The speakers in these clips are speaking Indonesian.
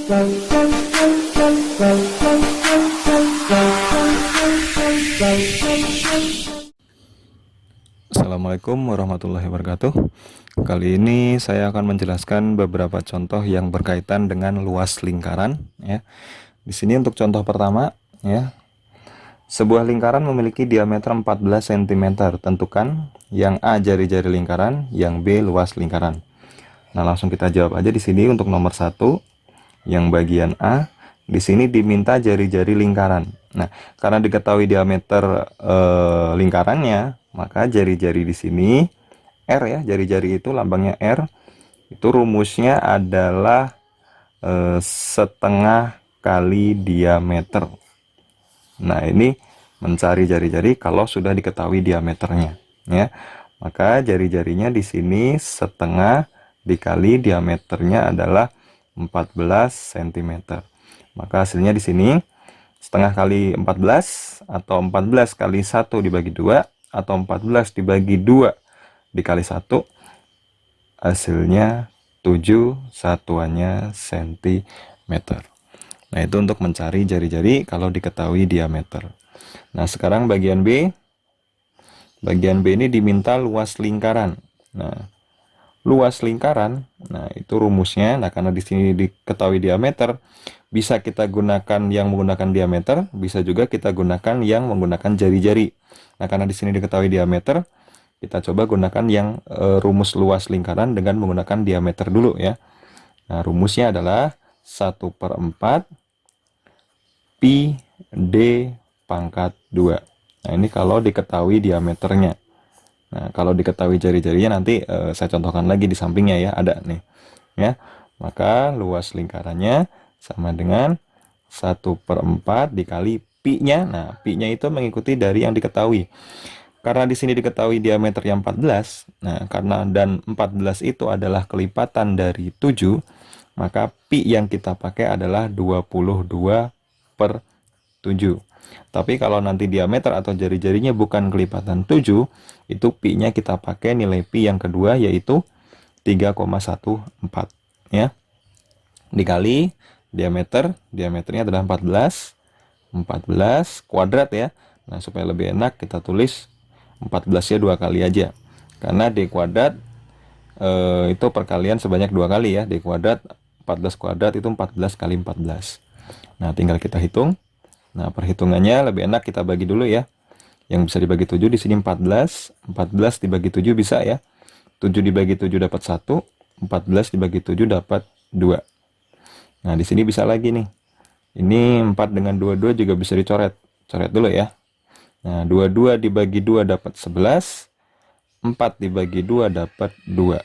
Assalamualaikum warahmatullahi wabarakatuh. Kali ini saya akan menjelaskan beberapa contoh yang berkaitan dengan luas lingkaran ya. Di sini untuk contoh pertama ya. Sebuah lingkaran memiliki diameter 14 cm. Tentukan yang A jari-jari lingkaran, yang B luas lingkaran. Nah, langsung kita jawab aja di sini untuk nomor 1 yang bagian A. Di sini diminta jari-jari lingkaran. Nah, karena diketahui diameter lingkarannya, maka jari-jari di sini R ya, jari-jari itu lambangnya R. Itu rumusnya adalah setengah kali diameter. Nah, ini mencari jari-jari kalau sudah diketahui diameternya ya. Maka jari-jarinya di sini setengah dikali diameternya adalah 14 cm. Maka hasilnya di sini setengah kali 14 atau 14 kali 1 dibagi 2 atau 14 dibagi 2 dikali 1, hasilnya 7 satuannya cm. Nah, itu untuk mencari jari-jari kalau diketahui diameter. Nah, sekarang bagian B. Bagian B ini diminta luas lingkaran. Nah, luas lingkaran, nah itu rumusnya. Nah, karena di sini diketahui diameter, bisa kita gunakan yang menggunakan diameter, bisa juga kita gunakan yang menggunakan jari-jari. Nah, karena di sini diketahui diameter, kita coba gunakan yang rumus luas lingkaran dengan menggunakan diameter dulu ya. Nah, rumusnya adalah 1/4 pi d pangkat 2. Nah, ini kalau diketahui diameternya. Nah, kalau diketahui jari-jarinya nanti saya contohkan lagi di sampingnya ya, ada nih. Ya. Maka luas lingkarannya sama dengan 1/4 dikali pi-nya. Nah, pi-nya itu mengikuti dari yang diketahui. Karena di sini diketahui diameter yang 14. Nah, karena dan 14 itu adalah kelipatan dari 7, maka pi yang kita pakai adalah 22/7. Tapi kalau nanti diameter atau jari-jarinya bukan kelipatan 7, itu pi-nya kita pakai nilai pi yang kedua, yaitu 3,14 ya. Dikali diameternya adalah 14 kuadrat ya. Nah, supaya lebih enak kita tulis 14-nya 2 kali aja. Karena d kuadrat itu perkalian sebanyak 2 kali ya. D kuadrat 14 kuadrat itu 14 kali 14. Nah, tinggal kita hitung. Nah, perhitungannya lebih enak kita bagi dulu ya. Yang bisa dibagi 7 di sini 14. 14 dibagi 7 bisa ya. 7 dibagi 7 dapat 1. 14 dibagi 7 dapat 2. Nah, di sini bisa lagi nih. Ini 4 dengan 22 juga bisa dicoret. Coret dulu ya. Nah, 22 dibagi 2 dapat 11. 4 dibagi 2 dapat 2.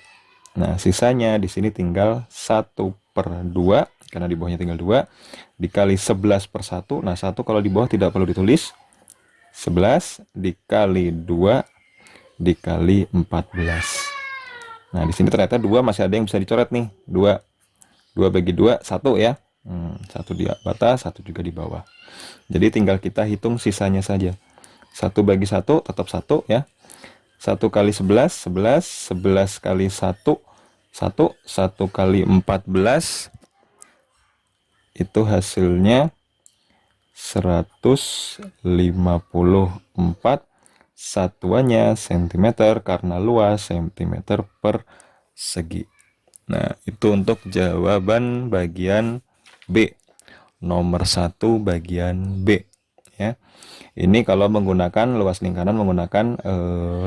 Nah, sisanya di sini tinggal 1/2. Karena di bawahnya tinggal 2, dikali 11/1. Nah, 1 kalau di bawah tidak perlu ditulis. 11 dikali 2 dikali 14. Nah, di sini ternyata 2 masih ada yang bisa dicoret nih. 2 bagi 2, 1 ya. 1 di atas, 1 juga di bawah. Jadi tinggal kita hitung sisanya saja. 1 bagi 1 tetap 1 ya. 1 kali 11, 11 kali 1, 1 kali 14, itu hasilnya 154, satuannya cm karena luas cm persegi. Nah, itu untuk jawaban bagian B. Nomor 1 bagian B ya. Ini kalau menggunakan luas lingkaran menggunakan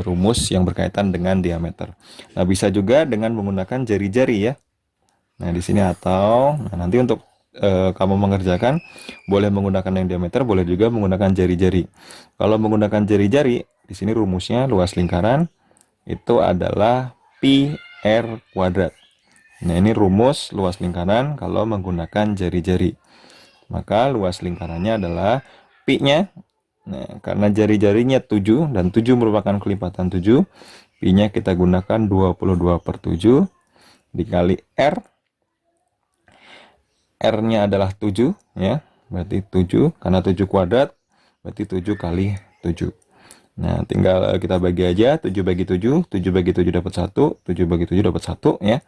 rumus yang berkaitan dengan diameter. Nah, bisa juga dengan menggunakan jari-jari ya. Nah, di sini atau nanti untuk kamu mengerjakan boleh menggunakan yang diameter, boleh juga menggunakan jari-jari. Kalau menggunakan jari-jari, di sini rumusnya luas lingkaran itu adalah pi r kuadrat. Nah, ini rumus luas lingkaran kalau menggunakan jari-jari. Maka luas lingkarannya adalah pi-nya. Nah, karena jari-jarinya 7 dan 7 merupakan kelipatan 7, pi-nya kita gunakan 22/7 dikali r. R-nya adalah 7 ya. Berarti 7 karena 7 kuadrat berarti 7 kali 7. Nah, tinggal kita bagi aja. 7 bagi 7, 7 bagi 7 dapat 1, 7 bagi 7 dapat 1 ya.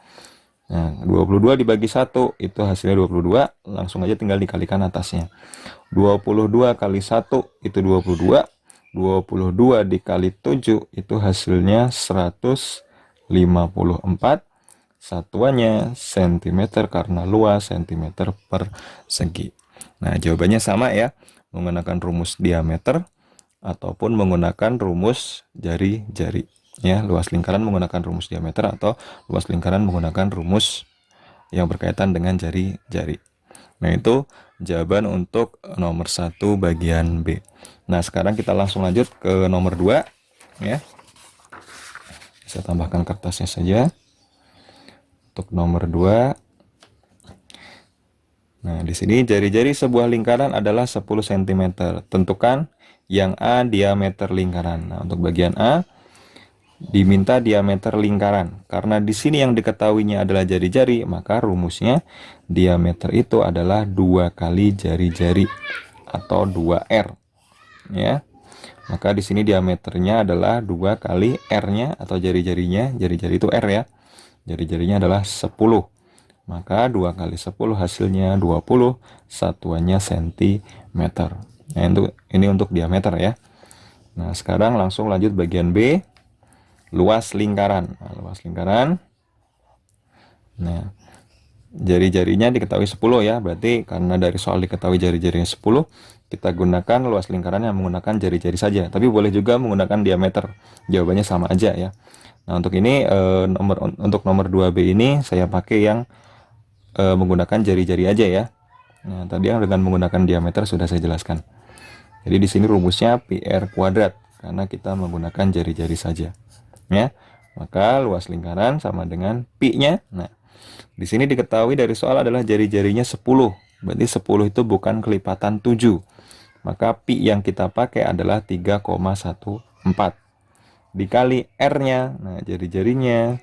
Nah, 22 dibagi 1 itu hasilnya 22, langsung aja tinggal dikalikan atasnya. 22 kali 1 itu 22, 22 dikali 7 itu hasilnya 154, satuannya cm karena luas cm persegi. Nah, jawabannya sama ya, menggunakan rumus diameter ataupun menggunakan rumus jari-jari. Ya, luas lingkaran menggunakan rumus diameter atau luas lingkaran menggunakan rumus yang berkaitan dengan jari-jari. Nah, itu jawaban untuk nomor 1 bagian B. Nah, sekarang kita langsung lanjut ke nomor 2 ya. Saya tambahkan kertasnya saja. Untuk nomor 2. Nah, di sini jari-jari sebuah lingkaran adalah 10 cm. Tentukan yang A diameter lingkaran. Nah, untuk bagian A diminta diameter lingkaran. Karena di sini yang diketahuinya adalah jari-jari, maka rumusnya diameter itu adalah 2 kali jari-jari atau 2R. Ya. Maka di sini diameternya adalah 2 kali R-nya atau jari-jarinya. Jari-jari itu R ya. Jari-jarinya adalah 10. Maka 2 kali 10 hasilnya 20, satuannya cm. Nah, ini untuk diameter ya. Nah, sekarang langsung lanjut bagian B. Luas lingkaran. Nah, luas lingkaran. Nah, jari-jarinya diketahui 10 ya. Berarti karena dari soal diketahui jari-jarinya 10, kita gunakan luas lingkaran yang menggunakan jari-jari saja. Tapi boleh juga menggunakan diameter. Jawabannya sama aja ya. Nah, untuk ini untuk nomor 2B ini saya pakai yang menggunakan jari-jari aja ya. Nah, tadi yang dengan menggunakan diameter sudah saya jelaskan. Jadi di sini rumusnya PR kuadrat karena kita menggunakan jari-jari saja. Ya. Maka luas lingkaran sama dengan pi-nya. Nah, di sini diketahui dari soal adalah jari-jarinya 10. Berarti 10 itu bukan kelipatan 7. Maka pi yang kita pakai adalah 3,14. Dikali R-nya. Nah, jari-jarinya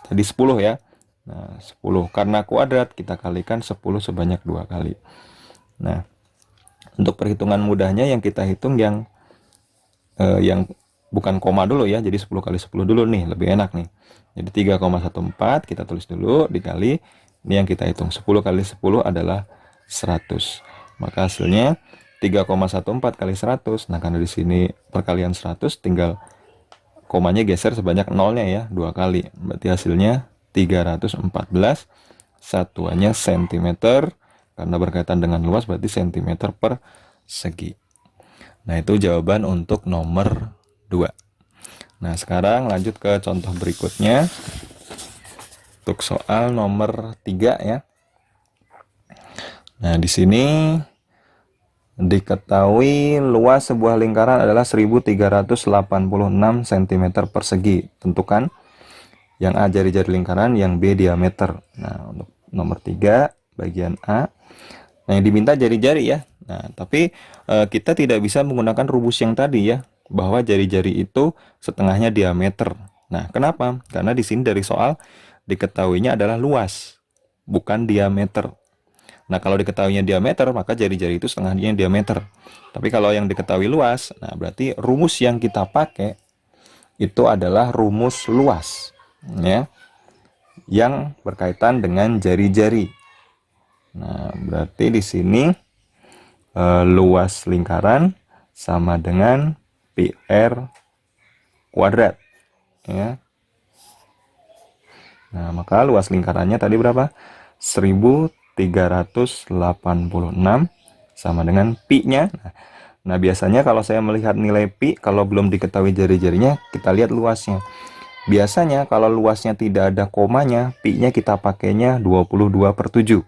tadi 10 ya. Nah, 10 karena kuadrat kita kalikan 10 sebanyak 2 kali. Nah, untuk perhitungan mudahnya yang kita hitung yang bukan koma dulu ya. Jadi 10 kali 10 dulu nih, lebih enak nih. Jadi 3,14 kita tulis dulu dikali ini yang kita hitung 10 kali 10 adalah 100. Maka hasilnya 3,14 kali 100. Nah, karena di sini perkalian 100 tinggal komanya geser sebanyak nolnya ya, 2 kali. Berarti hasilnya 314, satuannya cm, karena berkaitan dengan luas berarti cm persegi. Nah, itu jawaban untuk nomor 2. Nah, sekarang lanjut ke contoh berikutnya. Untuk soal nomor 3 ya. Nah, di sini diketahui luas sebuah lingkaran adalah 1386 cm persegi. Tentukan yang A jari-jari lingkaran, yang B diameter. Nah, untuk nomor 3 bagian A. Nah, yang diminta jari-jari ya. Nah, tapi kita tidak bisa menggunakan rumus yang tadi ya, bahwa jari-jari itu setengahnya diameter. Nah, kenapa? Karena di sini dari soal diketahuinya adalah luas, bukan diameter. Nah, kalau diketahuinya diameter, maka jari-jari itu setengahnya diameter. Tapi kalau yang diketahui luas, nah berarti rumus yang kita pakai itu adalah rumus luas ya, yang berkaitan dengan jari-jari. Nah, berarti di sini luas lingkaran sama dengan PR kuadrat ya. Nah, maka luas lingkarannya tadi berapa? 1386 sama dengan pi-nya. Nah, biasanya kalau saya melihat nilai pi, kalau belum diketahui jari-jarinya, kita lihat luasnya. Biasanya kalau luasnya tidak ada komanya, pi-nya kita pakainya 22/7.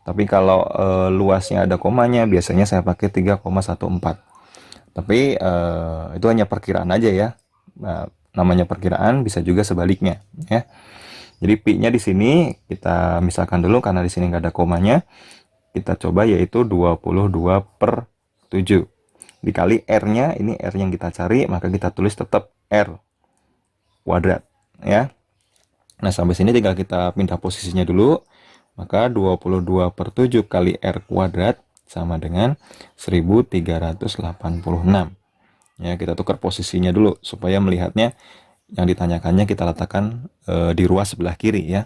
Tapi kalau luasnya ada komanya, biasanya saya pakai 3,14. Tapi itu hanya perkiraan aja ya. Nah, namanya perkiraan, bisa juga sebaliknya ya. Jadi pi-nya di sini kita misalkan dulu karena di sini nggak ada komanya. Kita coba yaitu 22/7. Dikali R-nya, ini R yang kita cari, maka kita tulis tetap R kuadrat ya. Nah, sampai sini tinggal kita pindah posisinya dulu. Maka 22/7 kali R kuadrat sama dengan 1386. Ya, kita tukar posisinya dulu supaya melihatnya yang ditanyakannya kita letakkan di ruas sebelah kiri ya.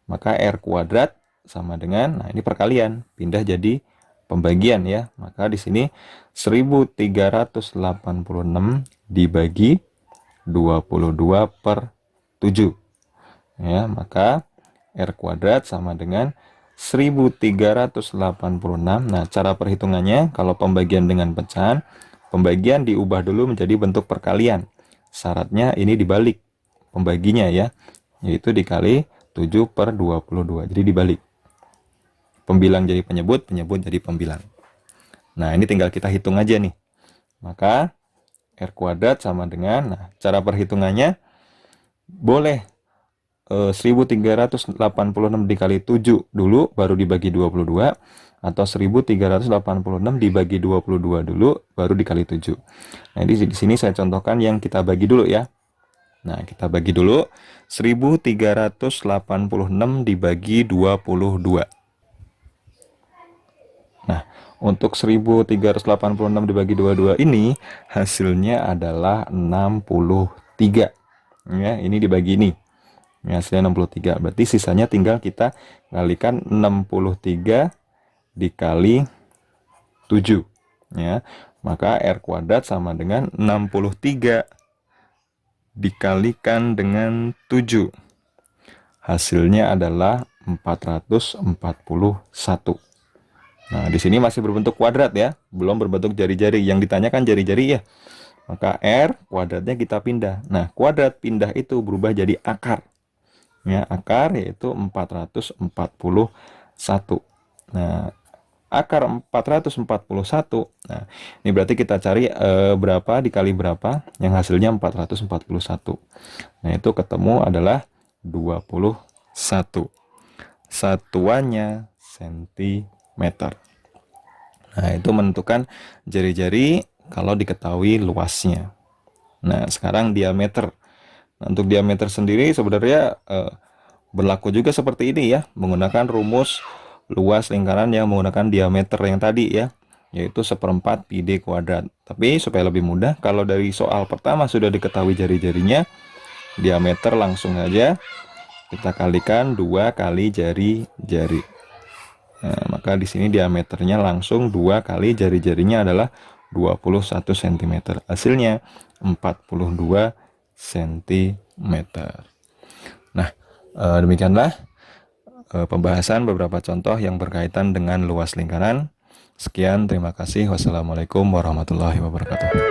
maka R kuadrat sama dengan, nah ini perkalian, pindah jadi pembagian ya. Maka di sini 1386 dibagi 22/7. Ya, maka R kuadrat sama dengan 1386. Nah, cara perhitungannya kalau pembagian dengan pecahan, pembagian diubah dulu menjadi bentuk perkalian. Syaratnya ini dibalik pembaginya ya, yaitu dikali 7/22. Jadi dibalik. Pembilang jadi penyebut, penyebut jadi pembilang. Nah, ini tinggal kita hitung aja nih. Maka R kuadrat sama dengan, nah cara perhitungannya boleh 1386 dikali 7 dulu baru dibagi 22, atau 1386 dibagi 22 dulu baru dikali 7. Nah, di sini saya contohkan yang kita bagi dulu ya. Nah, kita bagi dulu 1386 dibagi 22. Nah, untuk 1386 dibagi 22 ini hasilnya adalah 63. Ya, ini dibagi ini. Ya, hasilnya 63. Berarti sisanya tinggal kita kalikan 63 dikali 7. Ya. Maka R kuadrat sama dengan 63 dikalikan dengan 7. Hasilnya adalah 441. Nah, di sini masih berbentuk kuadrat ya, belum berbentuk jari-jari. Yang ditanyakan jari-jari ya. Maka R kuadratnya kita pindah. Nah, kuadrat pindah itu berubah jadi akar. Ya, akar yaitu 441. Nah, akar 441. Nah, ini berarti kita cari berapa dikali berapa, yang hasilnya 441. Nah, itu ketemu adalah 21. Satuannya sentimeter. Nah, itu menentukan jari-jari kalau diketahui luasnya. Nah, sekarang diameter. Nah, untuk diameter sendiri sebenarnya berlaku juga seperti ini ya, menggunakan rumus luas lingkaran yang menggunakan diameter yang tadi ya, yaitu 1/4 pi d kuadrat. Tapi supaya lebih mudah, kalau dari soal pertama sudah diketahui jari-jarinya, diameter langsung aja kita kalikan 2 kali jari-jari. Nah, maka di sini diameternya langsung 2 kali jari-jarinya adalah 21 cm. Hasilnya 42 cm. Nah, demikianlah pembahasan beberapa contoh yang berkaitan dengan luas lingkaran. Sekian, terima kasih. Wassalamualaikum warahmatullahi wabarakatuh.